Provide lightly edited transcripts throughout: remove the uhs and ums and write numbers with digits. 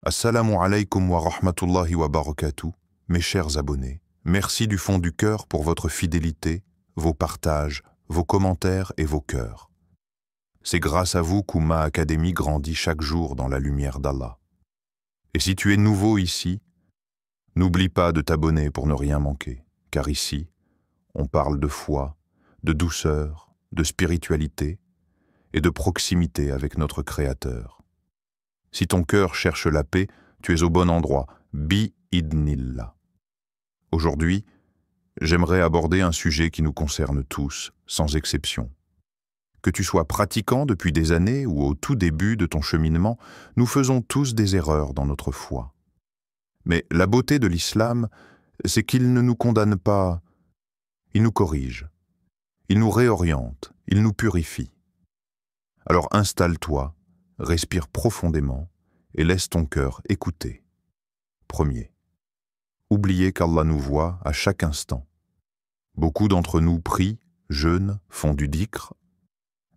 Assalamu alaikum wa rahmatullahi wa barakatuh, mes chers abonnés. Merci du fond du cœur pour votre fidélité, vos partages, vos commentaires et vos cœurs. C'est grâce à vous qu'Oumma Academy grandit chaque jour dans la lumière d'Allah. Et si tu es nouveau ici, n'oublie pas de t'abonner pour ne rien manquer, car ici, on parle de foi, de douceur, de spiritualité et de proximité avec notre Créateur. Si ton cœur cherche la paix, tu es au bon endroit, bi-idnillah. Aujourd'hui, j'aimerais aborder un sujet qui nous concerne tous, sans exception. Que tu sois pratiquant depuis des années ou au tout début de ton cheminement, nous faisons tous des erreurs dans notre foi. Mais la beauté de l'islam, c'est qu'il ne nous condamne pas, il nous corrige, il nous réoriente, il nous purifie. Alors installe-toi, respire profondément et laisse ton cœur écouter. Premier, oubliez qu'Allah nous voit à chaque instant. Beaucoup d'entre nous prient, jeûnent, font du dhikr,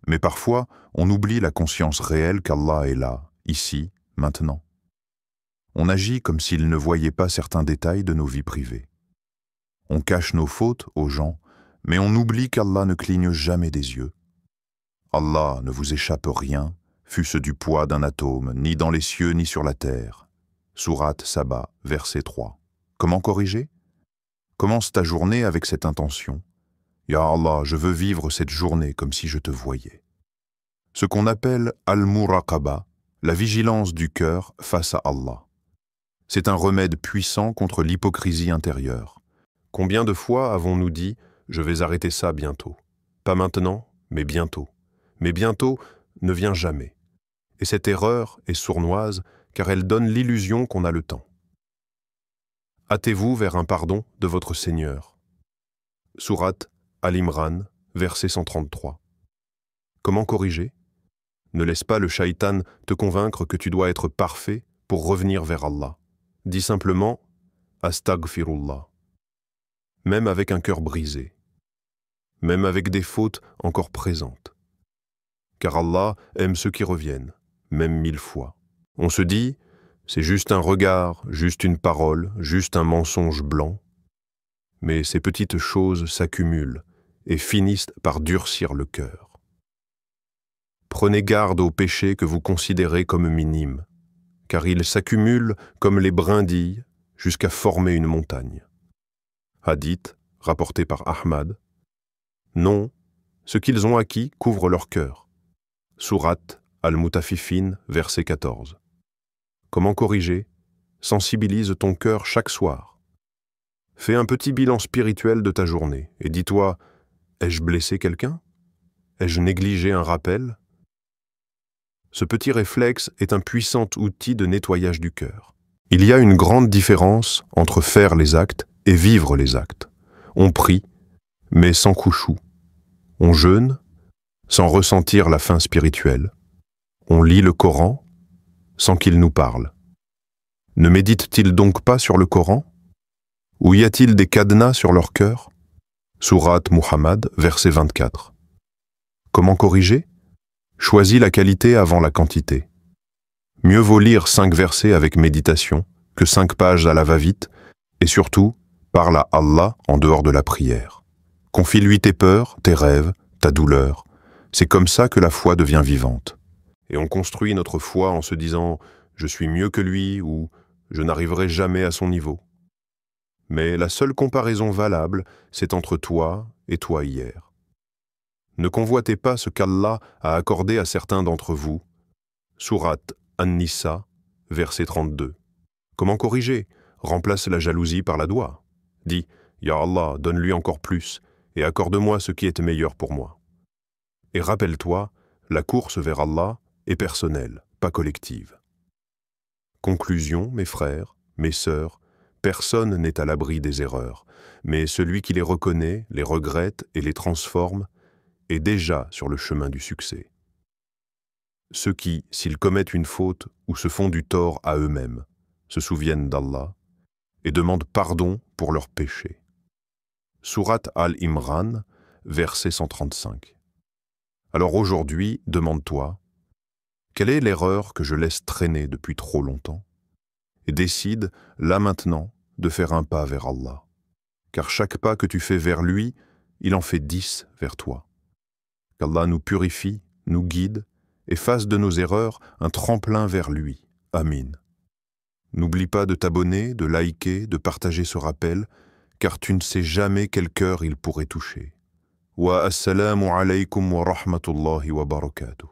mais parfois on oublie la conscience réelle qu'Allah est là, ici, maintenant. On agit comme s'il ne voyait pas certains détails de nos vies privées. On cache nos fautes aux gens, mais on oublie qu'Allah ne cligne jamais des yeux. Allah ne vous échappe rien, fût-ce du poids d'un atome, ni dans les cieux ni sur la terre. Sourate Saba, verset 3. Comment corriger? Commence ta journée avec cette intention. Ya Allah, je veux vivre cette journée comme si je te voyais. Ce qu'on appelle Al-Muraqaba, la vigilance du cœur face à Allah. C'est un remède puissant contre l'hypocrisie intérieure. Combien de fois avons-nous dit « je vais arrêter ça bientôt ». Pas maintenant, mais bientôt. Mais bientôt ne vient jamais. Et cette erreur est sournoise car elle donne l'illusion qu'on a le temps. Hâtez-vous vers un pardon de votre Seigneur. Sourate Al-Imran, verset 133. Comment corriger? Ne laisse pas le shaitan te convaincre que tu dois être parfait pour revenir vers Allah. Dis simplement « Astaghfirullah ». Même avec un cœur brisé. Même avec des fautes encore présentes. Car Allah aime ceux qui reviennent, même 1000 fois. On se dit, c'est juste un regard, juste une parole, juste un mensonge blanc. Mais ces petites choses s'accumulent et finissent par durcir le cœur. Prenez garde aux péchés que vous considérez comme minimes, car ils s'accumulent comme les brindilles jusqu'à former une montagne. Hadith, rapporté par Ahmad. Non, ce qu'ils ont acquis couvre leur cœur. Sourate Al-Mutafifin, verset 14. Comment corriger? Sensibilise ton cœur chaque soir. Fais un petit bilan spirituel de ta journée et dis-toi, ai-je blessé quelqu'un? Ai-je négligé un rappel? Ce petit réflexe est un puissant outil de nettoyage du cœur. Il y a une grande différence entre faire les actes et vivre les actes. On prie, mais sans khushu. On jeûne, sans ressentir la faim spirituelle. On lit le Coran, sans qu'il nous parle. Ne médite-t-il donc pas sur le Coran? Ou y a-t-il des cadenas sur leur cœur? Sourate Muhammad, verset 24. Comment corriger? Choisis la qualité avant la quantité. Mieux vaut lire 5 versets avec méditation que 5 pages à la va-vite, et surtout, parle à Allah en dehors de la prière. Confie-lui tes peurs, tes rêves, ta douleur. C'est comme ça que la foi devient vivante. Et on construit notre foi en se disant « je suis mieux que lui » ou « je n'arriverai jamais à son niveau ». Mais la seule comparaison valable, c'est entre toi et toi hier. Ne convoitez pas ce qu'Allah a accordé à certains d'entre vous. Sourate An-Nisa, verset 32. Comment corriger? Remplace la jalousie par la doua. Dis « Ya Allah, donne-lui encore plus et accorde-moi ce qui est meilleur pour moi ». Et rappelle-toi, la course vers Allah est personnelle, pas collective. Conclusion, mes frères, mes sœurs, personne n'est à l'abri des erreurs, mais celui qui les reconnaît, les regrette et les transforme est déjà sur le chemin du succès. Ceux qui, s'ils commettent une faute ou se font du tort à eux-mêmes, se souviennent d'Allah et demandent pardon pour leurs péchés. Sourate Al-Imran, verset 135. Alors aujourd'hui, demande-toi, quelle est l'erreur que je laisse traîner depuis trop longtemps? et décide, là maintenant, de faire un pas vers Allah. Car chaque pas que tu fais vers lui, il en fait 10 vers toi. Qu'Allah nous purifie, nous guide et fasse de nos erreurs un tremplin vers lui. Amin. N'oublie pas de t'abonner, de liker, de partager ce rappel, car tu ne sais jamais quel cœur il pourrait toucher. Wa assalamu alaykum wa rahmatullahi wa barakatuh.